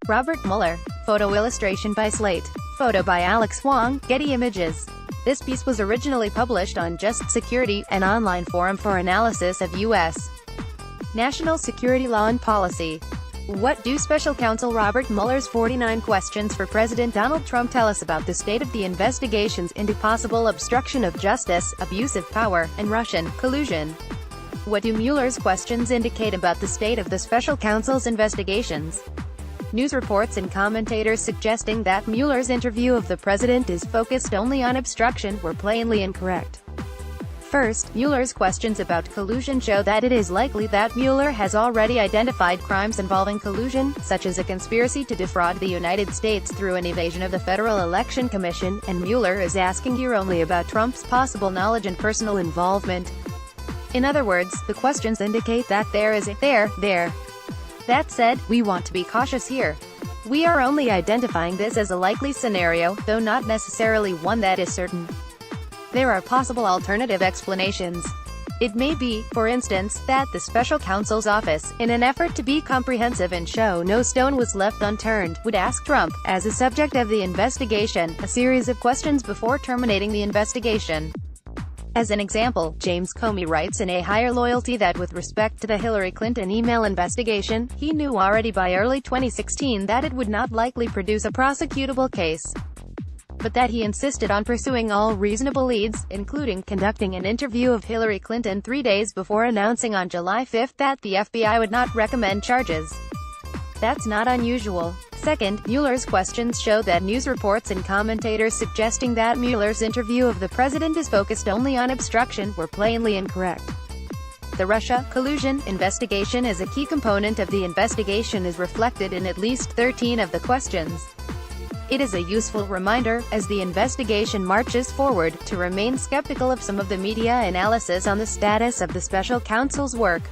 Robert Mueller. Photo illustration by Slate. Photo by Alex Wong, Getty Images. This piece was originally published on Just Security, an online forum for analysis of U.S. national security law and policy. What do Special Counsel Robert Mueller's 49 questions for President Donald Trump tell us about the state of the investigations into possible obstruction of justice, abuse of power, and Russian collusion? What do Mueller's questions indicate about the state of the special counsel's investigations? News reports and commentators suggesting that Mueller's interview of the president is focused only on obstruction were plainly incorrect. First, Mueller's questions about collusion show that it is likely that Mueller has already identified crimes involving collusion, such as a conspiracy to defraud the United States through an evasion of the Federal Election Commission, and Mueller is asking here only about Trump's possible knowledge and personal involvement. In other words, the questions indicate that there is a there. That said, we want to be cautious here. We are only identifying this as a likely scenario, though not necessarily one that is certain. There are possible alternative explanations. It may be, for instance, that the special counsel's office, in an effort to be comprehensive and show no stone was left unturned, would ask Trump, as a subject of the investigation, a series of questions before terminating the investigation. As an example, James Comey writes in A Higher Loyalty that with respect to the Hillary Clinton email investigation, he knew already by early 2016 that it would not likely produce a prosecutable case, but that he insisted on pursuing all reasonable leads, including conducting an interview of Hillary Clinton 3 days before announcing on July 5 that the FBI would not recommend charges. That's not unusual. Second, Mueller's questions show that news reports and commentators suggesting that Mueller's interview of the president is focused only on obstruction were plainly incorrect. The Russia collusion investigation as a key component of the investigation is reflected in at least 13 of the questions. It is a useful reminder, as the investigation marches forward, to remain skeptical of some of the media analysis on the status of the special counsel's work.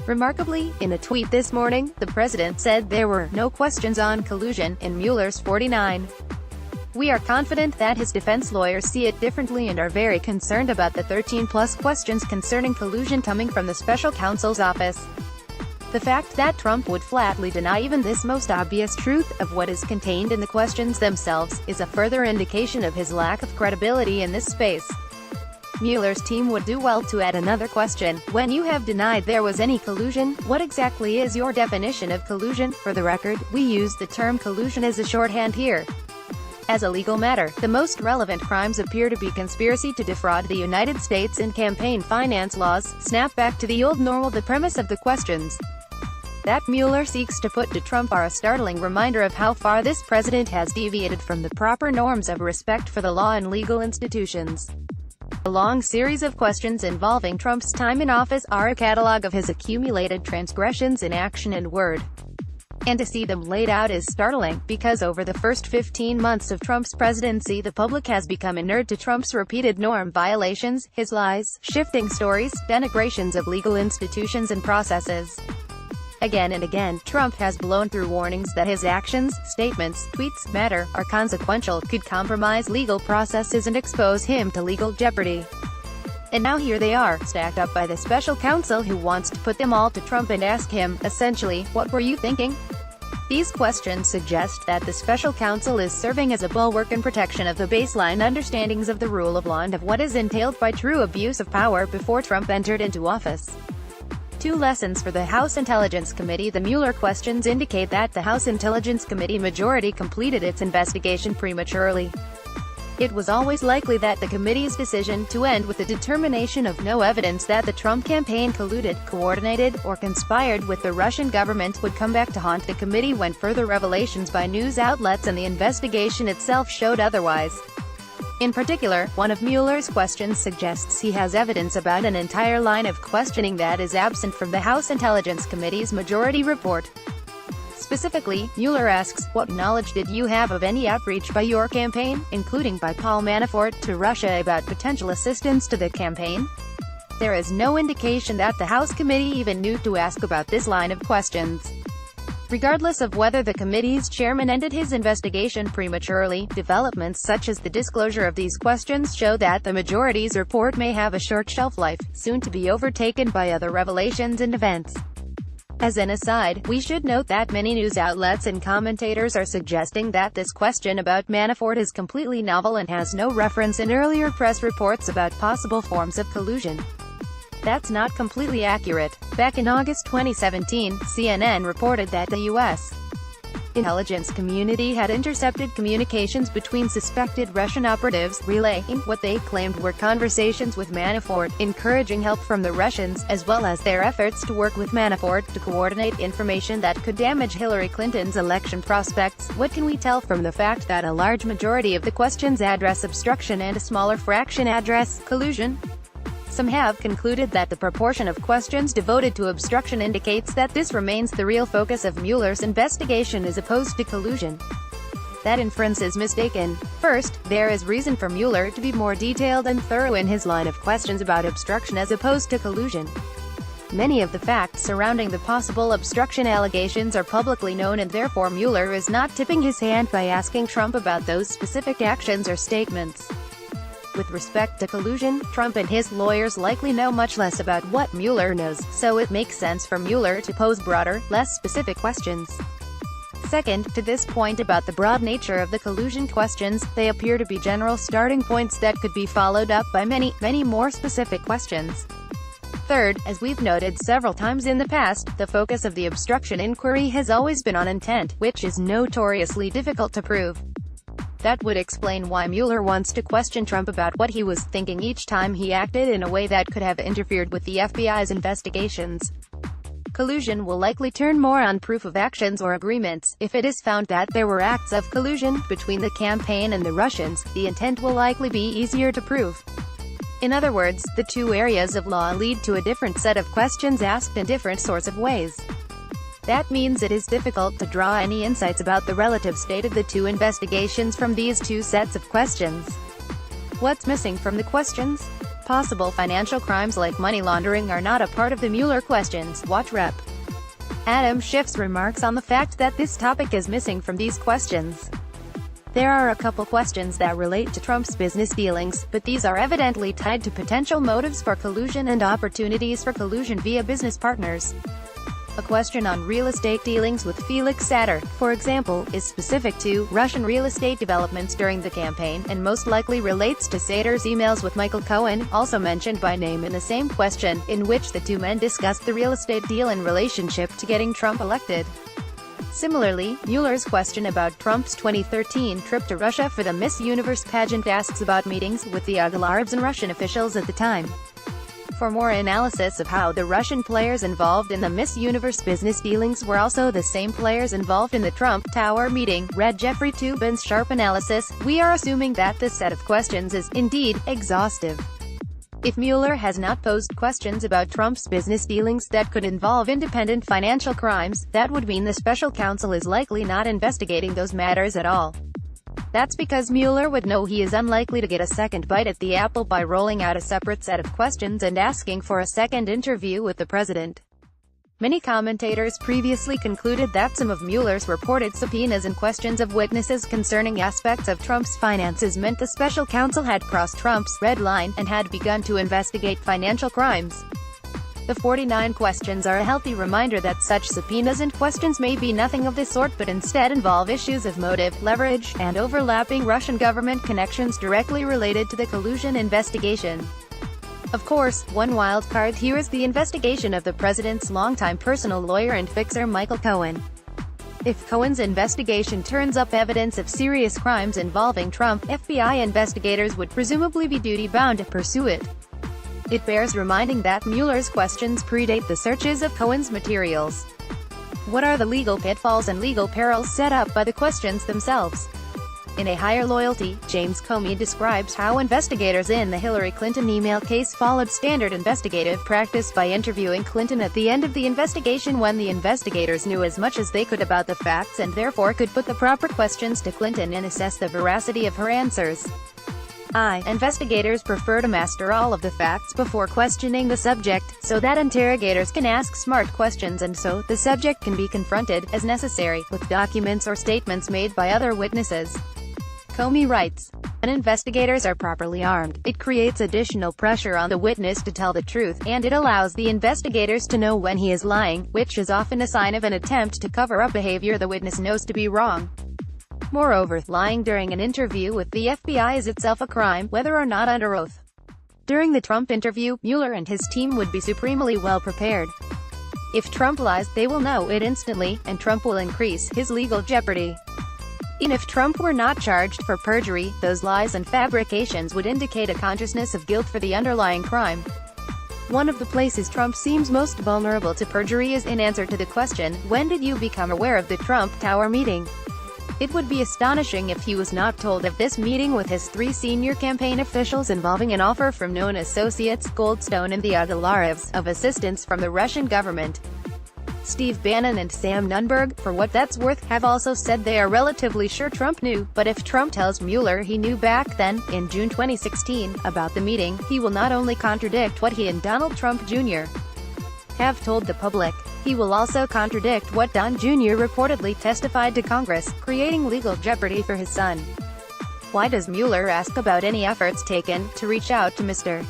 Remarkably, in a tweet this morning, the president said there were no questions on collusion in Mueller's 49. We are confident that his defense lawyers see it differently and are very concerned about the 13-plus questions concerning collusion coming from the special counsel's office. The fact that Trump would flatly deny even this most obvious truth of what is contained in the questions themselves is a further indication of his lack of credibility in this space. Mueller's team would do well to add another question. When you have denied there was any collusion, what exactly is your definition of collusion? For the record, we use the term collusion as a shorthand here. As a legal matter, the most relevant crimes appear to be conspiracy to defraud the United States and campaign finance laws. Snap back to the old normal. The premise of the questions that Mueller seeks to put to Trump are a startling reminder of how far this president has deviated from the proper norms of respect for the law and legal institutions. A long series of questions involving Trump's time in office are a catalog of his accumulated transgressions in action and word. And to see them laid out is startling, because over the first 15 months of Trump's presidency the public has become inured to Trump's repeated norm violations, his lies, shifting stories, denigrations of legal institutions and processes. Again and again, Trump has blown through warnings that his actions, statements, tweets, matter, are consequential, could compromise legal processes and expose him to legal jeopardy. And now here they are, stacked up by the special counsel who wants to put them all to Trump and ask him, essentially, what were you thinking? These questions suggest that the special counsel is serving as a bulwark and protection of the baseline understandings of the rule of law and of what is entailed by true abuse of power before Trump entered into office. 2 lessons for the House Intelligence Committee. The Mueller questions indicate that the House Intelligence Committee majority completed its investigation prematurely. It was always likely that the committee's decision to end with the determination of no evidence that the Trump campaign colluded, coordinated, or conspired with the Russian government would come back to haunt the committee when further revelations by news outlets and the investigation itself showed otherwise. In particular, one of Mueller's questions suggests he has evidence about an entire line of questioning that is absent from the House Intelligence Committee's majority report. Specifically, Mueller asks, what knowledge did you have of any outreach by your campaign, including by Paul Manafort, to Russia about potential assistance to the campaign? There is no indication that the House committee even knew to ask about this line of questions. Regardless of whether the committee's chairman ended his investigation prematurely, developments such as the disclosure of these questions show that the majority's report may have a short shelf life, soon to be overtaken by other revelations and events. As an aside, we should note that many news outlets and commentators are suggesting that this question about Manafort is completely novel and has no reference in earlier press reports about possible forms of collusion. That's not completely accurate. Back in August 2017, CNN reported that the U.S. intelligence community had intercepted communications between suspected Russian operatives, relaying what they claimed were conversations with Manafort, encouraging help from the Russians, as well as their efforts to work with Manafort to coordinate information that could damage Hillary Clinton's election prospects. What can we tell from the fact that a large majority of the questions address obstruction and a smaller fraction address collusion? Some have concluded that the proportion of questions devoted to obstruction indicates that this remains the real focus of Mueller's investigation as opposed to collusion. That inference is mistaken. First, there is reason for Mueller to be more detailed and thorough in his line of questions about obstruction as opposed to collusion. Many of the facts surrounding the possible obstruction allegations are publicly known, and therefore Mueller is not tipping his hand by asking Trump about those specific actions or statements. With respect to collusion, Trump and his lawyers likely know much less about what Mueller knows, so it makes sense for Mueller to pose broader, less specific questions. Second, to this point about the broad nature of the collusion questions, they appear to be general starting points that could be followed up by many, many more specific questions. Third, as we've noted several times in the past, the focus of the obstruction inquiry has always been on intent, which is notoriously difficult to prove. That would explain why Mueller wants to question Trump about what he was thinking each time he acted in a way that could have interfered with the FBI's investigations. Collusion will likely turn more on proof of actions or agreements. If it is found that there were acts of collusion between the campaign and the Russians, the intent will likely be easier to prove. In other words, the two areas of law lead to a different set of questions asked in different sorts of ways. That means it is difficult to draw any insights about the relative state of the two investigations from these two sets of questions. What's missing from the questions? Possible financial crimes like money laundering are not a part of the Mueller questions. Watch Rep. Adam Schiff's remarks on the fact that this topic is missing from these questions. There are a couple questions that relate to Trump's business dealings, but these are evidently tied to potential motives for collusion and opportunities for collusion via business partners. A question on real estate dealings with Felix Sater, for example, is specific to Russian real estate developments during the campaign, and most likely relates to Sater's emails with Michael Cohen, also mentioned by name in the same question, in which the two men discussed the real estate deal in relationship to getting Trump elected. Similarly, Mueller's question about Trump's 2013 trip to Russia for the Miss Universe pageant asks about meetings with the Arabs and Russian officials at the time. For more analysis of how the Russian players involved in the Miss Universe business dealings were also the same players involved in the Trump Tower meeting, read Jeffrey Toobin's sharp analysis, we are assuming that this set of questions is, indeed, exhaustive. If Mueller has not posed questions about Trump's business dealings that could involve independent financial crimes, that would mean the special counsel is likely not investigating those matters at all. That's because Mueller would know he is unlikely to get a second bite at the apple by rolling out a separate set of questions and asking for a second interview with the president. Many commentators previously concluded that some of Mueller's reported subpoenas and questions of witnesses concerning aspects of Trump's finances meant the special counsel had crossed Trump's red line and had begun to investigate financial crimes. The 49 questions are a healthy reminder that such subpoenas and questions may be nothing of this sort but instead involve issues of motive, leverage, and overlapping Russian government connections directly related to the collusion investigation. Of course, one wild card here is the investigation of the president's longtime personal lawyer and fixer Michael Cohen. If Cohen's investigation turns up evidence of serious crimes involving Trump, FBI investigators would presumably be duty-bound to pursue it. It bears reminding that Mueller's questions predate the searches of Cohen's materials. What are the legal pitfalls and legal perils set up by the questions themselves? In A Higher Loyalty, James Comey describes how investigators in the Hillary Clinton email case followed standard investigative practice by interviewing Clinton at the end of the investigation when the investigators knew as much as they could about the facts and therefore could put the proper questions to Clinton and assess the veracity of her answers. Investigators prefer to master all of the facts before questioning the subject, so that interrogators can ask smart questions and so the subject can be confronted, as necessary, with documents or statements made by other witnesses. Comey writes. When investigators are properly armed, it creates additional pressure on the witness to tell the truth, and it allows the investigators to know when he is lying, which is often a sign of an attempt to cover up behavior the witness knows to be wrong. Moreover, lying during an interview with the FBI is itself a crime, whether or not under oath. During the Trump interview, Mueller and his team would be supremely well prepared. If Trump lies, they will know it instantly, and Trump will increase his legal jeopardy. Even if Trump were not charged for perjury, those lies and fabrications would indicate a consciousness of guilt for the underlying crime. One of the places Trump seems most vulnerable to perjury is in answer to the question, "When did you become aware of the Trump Tower meeting?" It would be astonishing if he was not told of this meeting with his 3 senior campaign officials involving an offer from known associates, Goldstone and the Agalarevs, of assistance from the Russian government. Steve Bannon and Sam Nunberg, for what that's worth, have also said they are relatively sure Trump knew, but if Trump tells Mueller he knew back then, in June 2016, about the meeting, he will not only contradict what he and Donald Trump Jr. have told the public, he will also contradict what Don Jr. reportedly testified to Congress, creating legal jeopardy for his son. Why does Mueller ask about any efforts taken to reach out to Mr.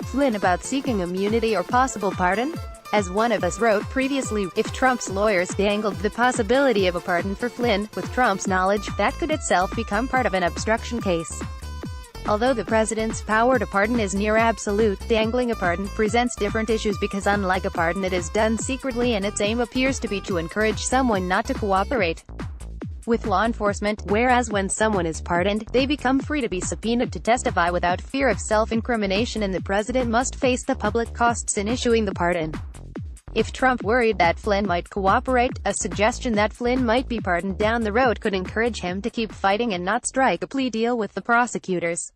Flynn about seeking immunity or possible pardon? As one of us wrote previously, if Trump's lawyers dangled the possibility of a pardon for Flynn, with Trump's knowledge, that could itself become part of an obstruction case. Although the president's power to pardon is near absolute, dangling a pardon presents different issues because unlike a pardon it is done secretly and its aim appears to be to encourage someone not to cooperate with law enforcement, whereas when someone is pardoned, they become free to be subpoenaed to testify without fear of self-incrimination, and the president must face the public costs in issuing the pardon. If Trump worried that Flynn might cooperate, a suggestion that Flynn might be pardoned down the road could encourage him to keep fighting and not strike a plea deal with the prosecutors.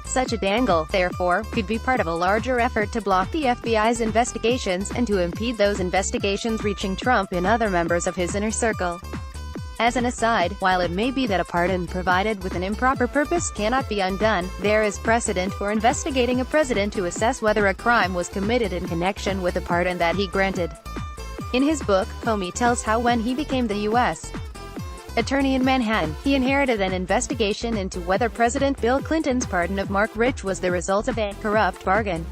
Such a dangle, therefore, could be part of a larger effort to block the FBI's investigations, and to impede those investigations reaching Trump and other members of his inner circle. As an aside, while it may be that a pardon provided with an improper purpose cannot be undone, there is precedent for investigating a president to assess whether a crime was committed in connection with a pardon that he granted. In his book, Comey tells how when he became the U.S. attorney in Manhattan, he inherited an investigation into whether President Bill Clinton's pardon of Mark Rich was the result of a corrupt bargain.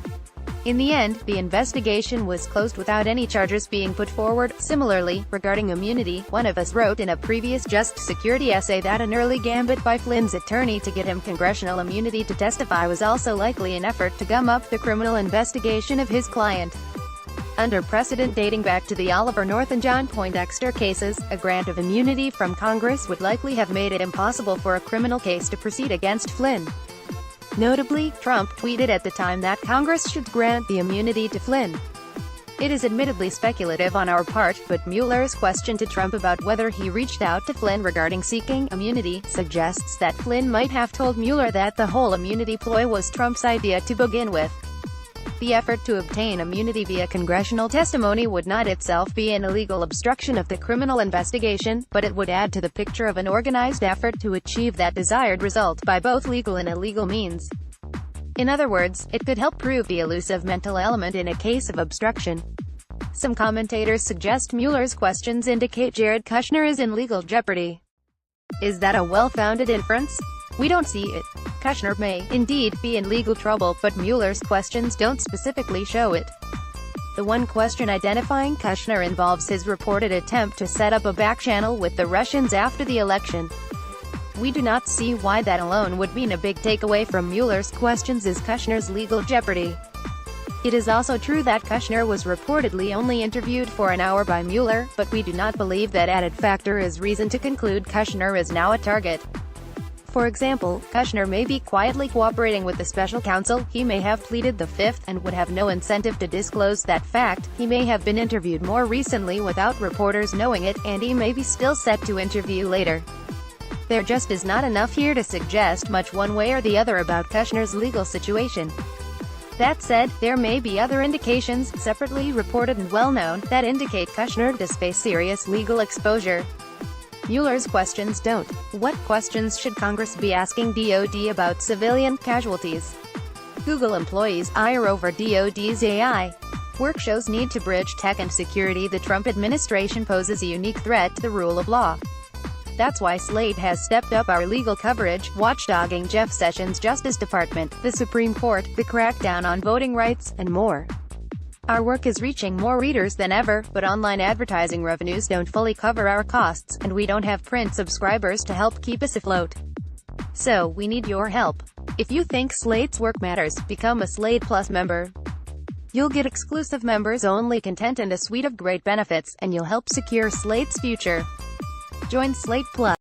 In the end, the investigation was closed without any charges being put forward. Similarly, regarding immunity, one of us wrote in a previous Just Security essay that an early gambit by Flynn's attorney to get him congressional immunity to testify was also likely an effort to gum up the criminal investigation of his client. Under precedent dating back to the Oliver North and John Poindexter cases, a grant of immunity from Congress would likely have made it impossible for a criminal case to proceed against Flynn. Notably, Trump tweeted at the time that Congress should grant the immunity to Flynn. It is admittedly speculative on our part, but Mueller's question to Trump about whether he reached out to Flynn regarding seeking immunity suggests that Flynn might have told Mueller that the whole immunity ploy was Trump's idea to begin with. The effort to obtain immunity via congressional testimony would not itself be an illegal obstruction of the criminal investigation, but it would add to the picture of an organized effort to achieve that desired result by both legal and illegal means. In other words, it could help prove the elusive mental element in a case of obstruction. Some commentators suggest Mueller's questions indicate Jared Kushner is in legal jeopardy. Is that a well-founded inference? We don't see it. Kushner may, indeed, be in legal trouble, but Mueller's questions don't specifically show it. The one question identifying Kushner involves his reported attempt to set up a backchannel with the Russians after the election. We do not see why that alone would mean a big takeaway from Mueller's questions is Kushner's legal jeopardy. It is also true that Kushner was reportedly only interviewed for an hour by Mueller, but we do not believe that added factor is reason to conclude Kushner is now a target. For example, Kushner may be quietly cooperating with the special counsel, he may have pleaded the Fifth, and would have no incentive to disclose that fact, he may have been interviewed more recently without reporters knowing it, and he may be still set to interview later. There just is not enough here to suggest much one way or the other about Kushner's legal situation. That said, there may be other indications, separately reported and well-known, that indicate Kushner does face serious legal exposure. Mueller's questions don't. What questions should Congress be asking DoD about civilian casualties? Google employees ire over DoD's AI. Work shows need to bridge tech and security. The Trump administration poses a unique threat to the rule of law. That's why Slate has stepped up our legal coverage, watchdogging Jeff Sessions' Justice Department, the Supreme Court, the crackdown on voting rights, and more. Our work is reaching more readers than ever, but online advertising revenues don't fully cover our costs, and we don't have print subscribers to help keep us afloat. So, we need your help. If you think Slate's work matters, become a Slate Plus member. You'll get exclusive members-only content and a suite of great benefits, and you'll help secure Slate's future. Join Slate Plus.